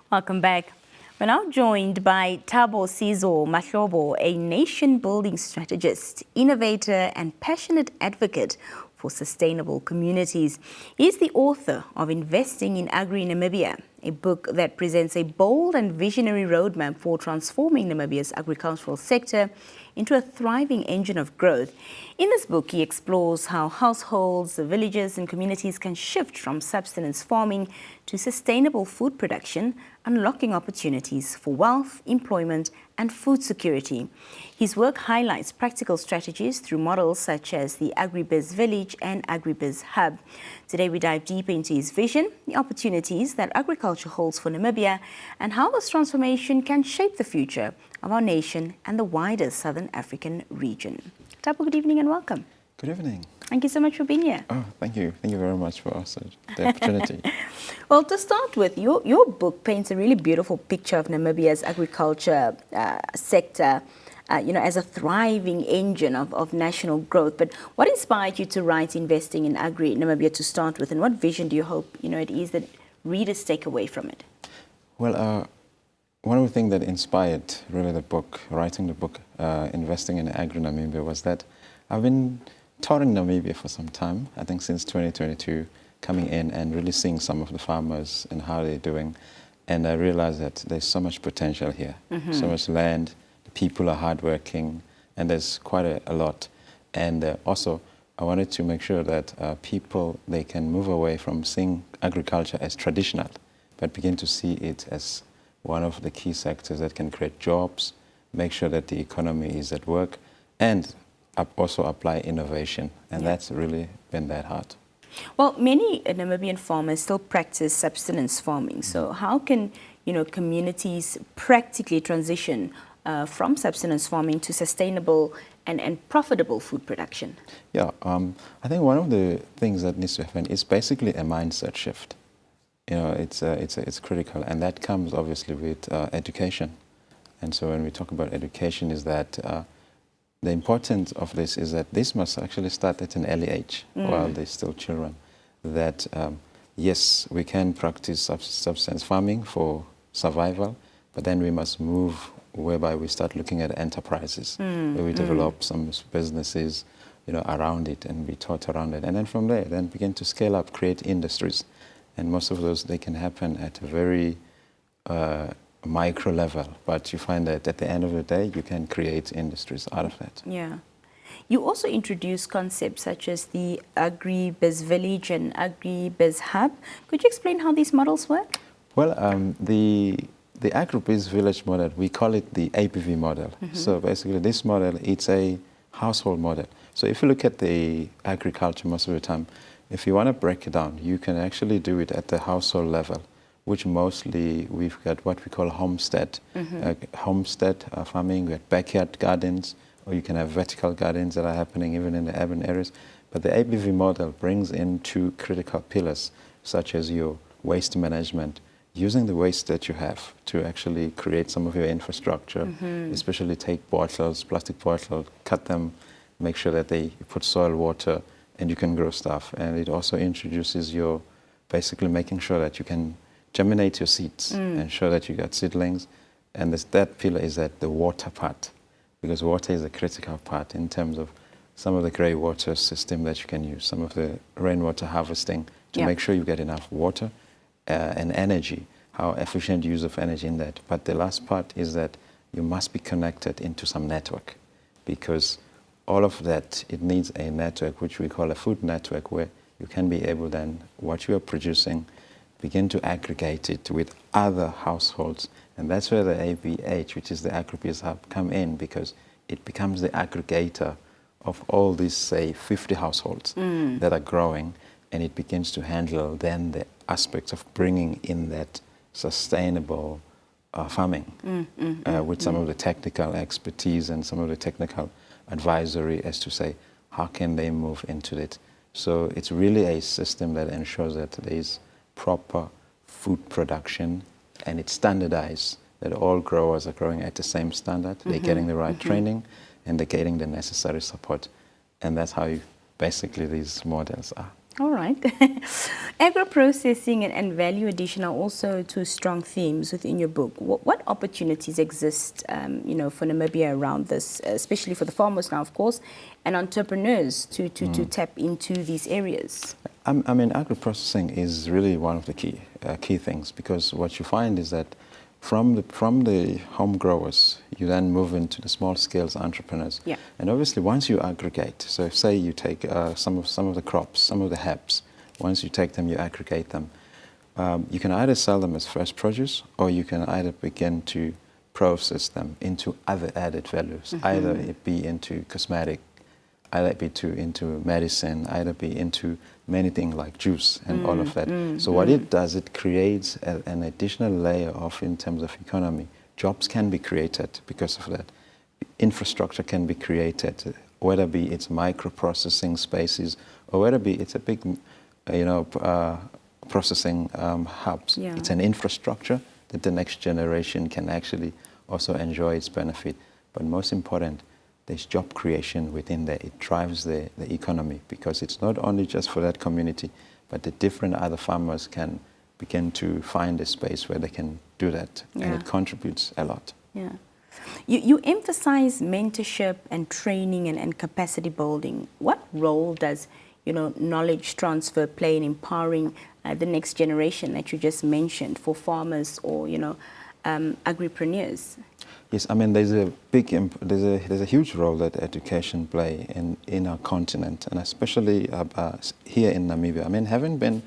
Welcome back. We're now joined by Thabo Sizo Mahlobo, a nation-building strategist, innovator and passionate advocate for sustainable communities. He is the author of Investing in Agri-Namibia, a book that presents a bold and visionary roadmap for transforming Namibia's agricultural sector into a thriving engine of growth. In this book, he explores how households, villages and communities can shift from subsistence farming to sustainable food production, unlocking opportunities for wealth, employment and food security. His work highlights practical strategies through models such as the AgriBiz Village and AgriBiz Hub. Today we dive deep into his vision, the opportunities that agriculture holds for Namibia, and how this transformation can shape the future of our nation and the wider Southern African region. Thabo, good evening and welcome. Good evening. Thank you so much for being here. Oh, thank you. Thank you very much for the opportunity. Well, to start with, your book paints a really beautiful picture of Namibia's agriculture sector, as a thriving engine of national growth. But what inspired you to write Investing in Agri-Namibia to start with, and what vision do you hope it is that readers take away from it? Well, one of the things that inspired really the book, writing the book, Investing in Agri-Namibia, was that I've been touring Namibia for some time, I think since 2022, coming in and really seeing some of the farmers and how they're doing. And I realized that there's so much potential here, so much land, the people are hardworking, and there's quite a lot. And also, I wanted to make sure that people, they can move away from seeing agriculture as traditional, but begin to see it as one of the key sectors that can create jobs, make sure that the economy is at work, and also apply innovation. And that's really been that hard. Well, many Namibian farmers still practice subsistence farming. So how can communities practically transition from subsistence farming to sustainable and profitable food production? Yeah, I think one of the things that needs to happen is basically a mindset shift. It's critical, and that comes obviously with education. And so when we talk about education, is that the importance of this is that this must actually start at an early age, while they're still children. That yes, we can practice subsistence farming for survival, but then we must move whereby we start looking at enterprises, where we develop some businesses, around it, and be taught around it, and then from there, then begin to scale up, create industries, and most of those they can happen at a very micro level, but you find that at the end of the day, you can create industries out of that. Yeah. You also introduce concepts such as the AgriBiz Village and AgriBiz Hub. Could you explain how these models work? Well, the AgriBiz Village model, we call it the APV model. So basically this model, it's a household model. So if you look at the agriculture most of the time, if you want to break it down, you can actually do it at the household level, which mostly we've got what we call homestead. Homestead farming, we have backyard gardens, or you can have vertical gardens that are happening even in the urban areas. But the ABV model brings in two critical pillars, such as your waste management, using the waste that you have to actually create some of your infrastructure, especially take bottles, plastic bottles, cut them, make sure that you put soil, water, and you can grow stuff. And it also introduces your, basically making sure that you can germinate your seeds, ensure that you got seedlings. And that pillar is at the water part, because water is a critical part in terms of some of the grey water system that you can use, some of the rainwater harvesting to make sure you get enough water and energy, how efficient use of energy in that. But the last part is that you must be connected into some network, because all of that, it needs a network, which we call a food network, where you can be able then, what you are producing, begin to aggregate it with other households. And that's where the ABH, which is the AgriBiz Hub, come in, because it becomes the aggregator of all these, say, 50 households that are growing, and it begins to handle then the aspects of bringing in that sustainable farming with some of the technical expertise and some of the technical advisory as to say, how can they move into it? So it's really a system that ensures that there is proper food production, and it's standardized, that all growers are growing at the same standard, they're getting the right training, and they're getting the necessary support. And that's how basically these models are. All right. Agro-processing and value addition are also two strong themes within your book. What opportunities exist, for Namibia around this, especially for the farmers now, of course, and entrepreneurs to tap into these areas? I mean, agro-processing is really one of the key things, because what you find is that from the home growers, you then move into the small scale entrepreneurs. Yeah. And obviously, once you aggregate, so say you take some of the crops, some of the herbs, once you take them, you aggregate them. You can either sell them as fresh produce, or you can either begin to process them into other added values, either it be into cosmetic, either it be into medicine, either be into many things like juice and all of that. So what it does, it creates an additional layer of, in terms of economy. Jobs can be created because of that. Infrastructure can be created, whether be it's micro-processing spaces, or whether be it's a big, processing hubs. Yeah. It's an infrastructure that the next generation can actually also enjoy its benefit. But most important, there's job creation within there. It drives the economy, because it's not only just for that community, but the different other farmers can begin to find a space where they can do that. Yeah. And it contributes a lot. Yeah. You emphasize mentorship and training and capacity building. What role does knowledge transfer play in empowering the next generation that you just mentioned for farmers or agripreneurs? Yes, I mean there's a huge role that education play in our continent, and especially here in Namibia. I mean, having been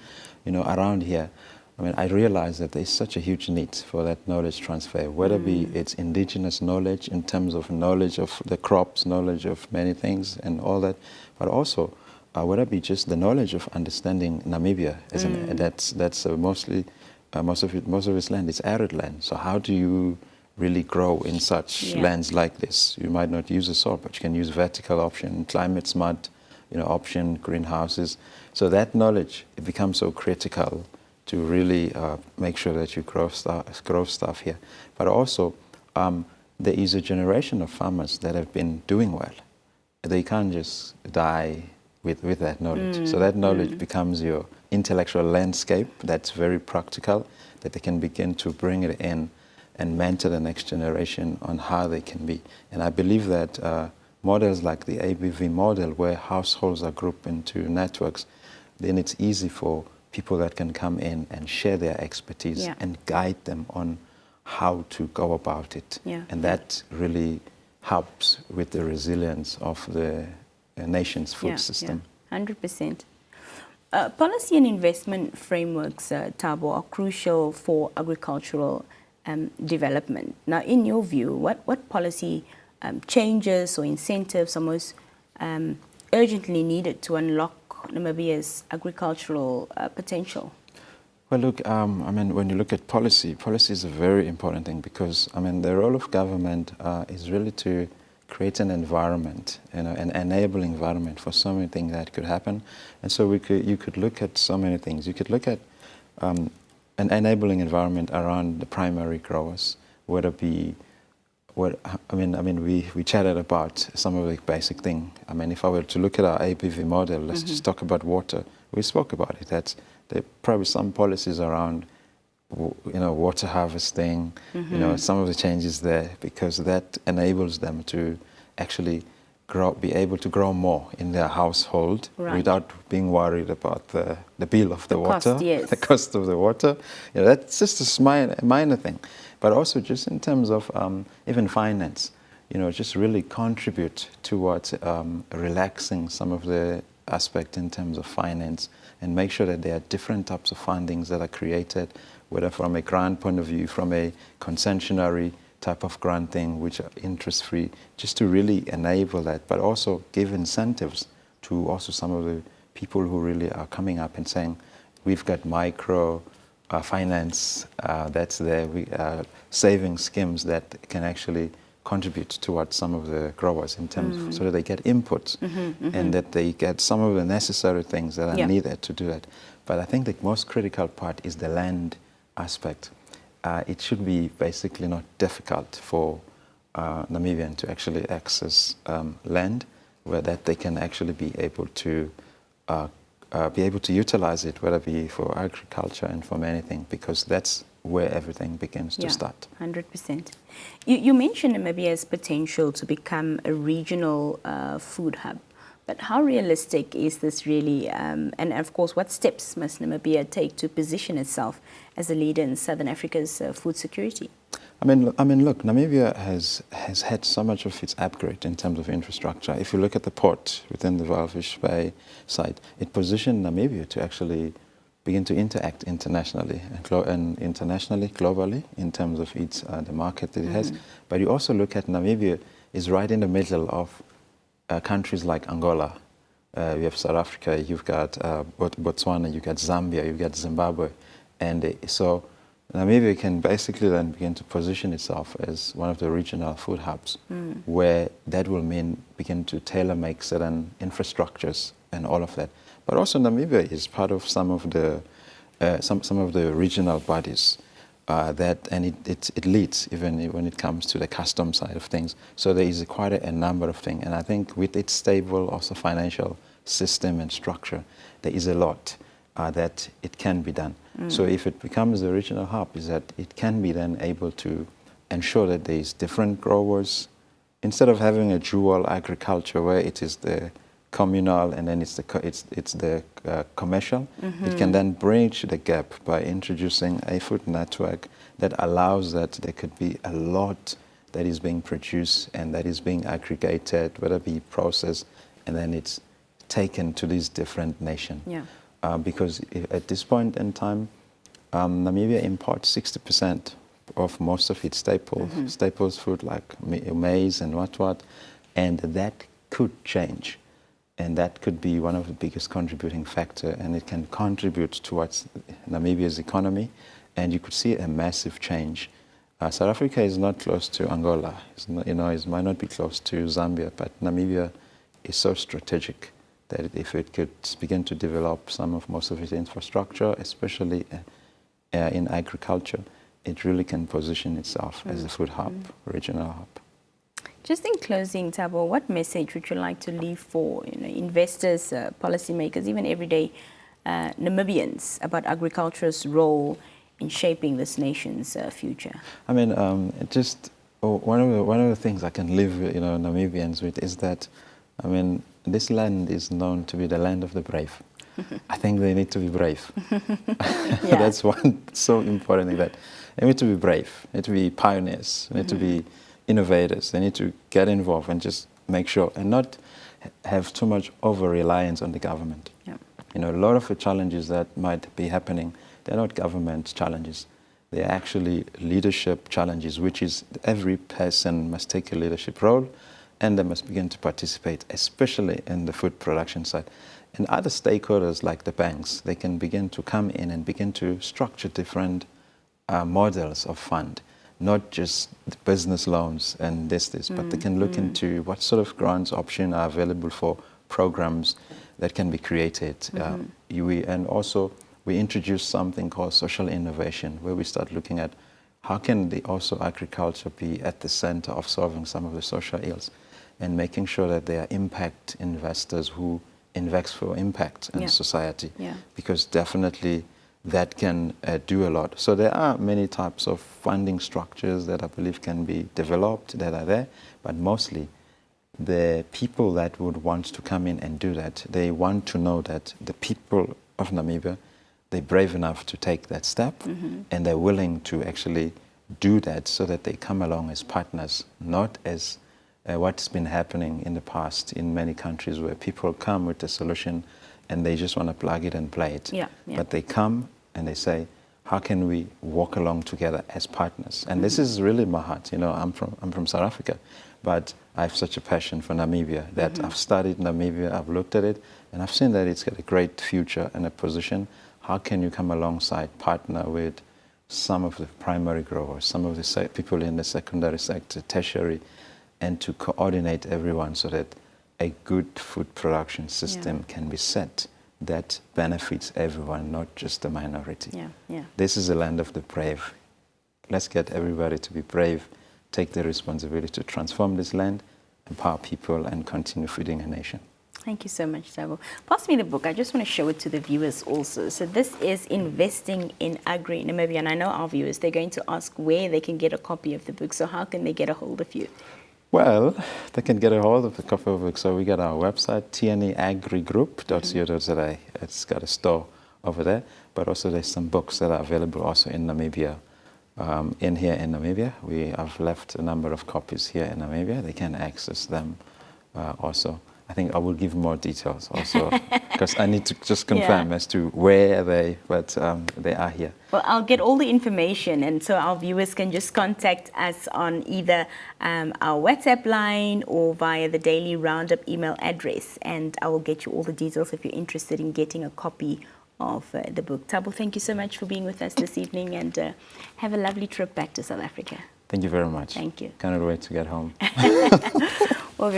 around here, I mean, I realize that there's such a huge need for that knowledge transfer, whether be it's indigenous knowledge in terms of knowledge of the crops, knowledge of many things and all that, but also whether it be just the knowledge of understanding Namibia, that's mostly most of its land is arid land. So how do you really grow in such lands like this? You might not use a soil, but you can use vertical option, climate smart, option, greenhouses. So that knowledge, it becomes so critical to really make sure that you grow stuff here. But also, there is a generation of farmers that have been doing well. They can't just die with that knowledge. So that knowledge becomes your intellectual landscape that's very practical, that they can begin to bring it in and mentor the next generation on how they can be. And I believe that models like the ABV model, where households are grouped into networks, then it's easy for people that can come in and share their expertise and guide them on how to go about it. And that really helps with the resilience of the nation's food system. 100%. Policy and investment frameworks, Thabo, are crucial for agricultural development. Now, in your view, what policy changes or incentives are most urgently needed to unlock Namibia's agricultural potential? Well, look, I mean, when you look at policy is a very important thing, because, I mean, the role of government is really to create an environment, an enabling environment for so many things that could happen. And so you could look at so many things. You could look at an enabling environment around the primary growers, whether it be we chatted about some of the basic thing. I mean, if I were to look at our APV model, let's just talk about water. We spoke about it. There are probably some policies around, water harvesting, some of the changes there, because that enables them to actually be able to grow more in their household without being worried about the bill of the water, the cost of the water. That's just a minor thing. But also just in terms of even finance, just really contribute towards relaxing some of the aspect in terms of finance, and make sure that there are different types of fundings that are created, whether from a grant point of view, from a concessionary type of granting, which are interest-free, just to really enable that, but also give incentives to also some of the people who really are coming up and saying, we've got micro finance that's there, saving schemes that can actually contribute towards some of the growers in terms so that they get input and that they get some of the necessary things that are needed to do that. But I think the most critical part is the land aspect. It should be basically not difficult for Namibian to actually access land where that they can actually be able to be able to utilize it, whether it be for agriculture and for anything, because that's where everything begins to start. 100%. You mentioned Namibia's potential to become a regional food hub. But how realistic is this really? And of course, what steps must Namibia take to position itself as a leader in Southern Africa's food security? I mean, look, Namibia has had so much of its upgrade in terms of infrastructure. If you look at the port within the Walvis Bay site, it positioned Namibia to actually begin to interact internationally and globally in terms of its the market that it has. But you also look at Namibia is right in the middle of countries like Angola. You have South Africa, you've got Botswana, you've got Zambia, you've got Zimbabwe. And so Namibia can basically then begin to position itself as one of the regional food hubs, where that will mean begin to tailor-make certain infrastructures and all of that. But also Namibia is part of some of the regional bodies and it leads even when it comes to the custom side of things. So there is quite a number of things. And I think with its stable also financial system and structure, there is a lot that it can be done. So if it becomes a regional hub, is that it can be then able to ensure that there is different growers, instead of having a dual agriculture where it is the communal and then it's the commercial. It can then bridge the gap by introducing a food network that allows that there could be a lot that is being produced and that is being aggregated, whether it be processed, and then it's taken to these different nations. Because at this point in time, Namibia imports 60% of most of its staples food like maize and what, and that could change. And that could be one of the biggest contributing factor, and it can contribute towards Namibia's economy, and you could see a massive change. South Africa is not close to Angola. It might not be close to Zambia, but Namibia is so strategic that if it could begin to develop most of its infrastructure, especially in agriculture, it really can position itself as a food hub, regional hub. Just in closing, Thabo, what message would you like to leave for investors, policymakers, even everyday Namibians about agriculture's role in shaping this nation's future? I mean, one of the things I can leave Namibians with is that, I mean, this land is known to be the land of the brave. I think they need to be brave. That's one so important thing, that they need to be brave, they need to be pioneers, they need to be innovators, they need to get involved and just make sure and not have too much over-reliance on the government. A lot of the challenges that might be happening, they're not government challenges. They're actually leadership challenges, which is every person must take a leadership role and they must begin to participate, especially in the food production side. And other stakeholders like the banks, they can begin to come in and begin to structure different models of fund, not just the loans and this, but they can look into what sort of grants options are available for programs that can be created. And also we introduce something called social innovation, where we start looking at how can agriculture be at the center of solving some of the social ills and making sure that there are impact investors who invest for impact in society, because definitely that can do a lot. So there are many types of funding structures that I believe can be developed that are there, but mostly the people that would want to come in and do that, they want to know that the people of Namibia, they're brave enough to take that step and they're willing to actually do that so that they come along as partners, not as what's been happening in the past in many countries where people come with a solution and they just want to plug it and play it. But they come and they say, how can we walk along together as partners? And this is really my heart. I'm from South Africa, but I have such a passion for Namibia that I've studied Namibia, I've looked at it, and I've seen that it's got a great future and a position. How can you come alongside, partner with some of the primary growers, some of the people in the secondary sector, tertiary, and to coordinate everyone so that a good food production system can be set that benefits everyone, not just the minority. This is the land of the brave. Let's get everybody to be brave, take the responsibility to transform this land, empower people, and continue feeding a nation. Thank you so much, Thabo. Pass me the book. I just want to show it to the viewers also. So this is Investing in Agri-Namibia, and I know our viewers, they're going to ask where they can get a copy of the book. So how can they get a hold of you? Well, they can get a hold of the copy of the book. So we got our website, tneagrigroup.co.za. It's got a store over there, but also there's some books that are available also in Namibia. Here in Namibia, we have left a number of copies here in Namibia. They can access them also. I think I will give more details also because I need to just confirm as to where they, but they are here. Well, I'll get all the information, and so our viewers can just contact us on either our WhatsApp line or via the daily Roundup email address, and I will get you all the details if you're interested in getting a copy of the book. Thabo, thank you so much for being with us this evening, and have a lovely trip back to South Africa. Thank you very much. Thank you. Cannot wait to get home. Well,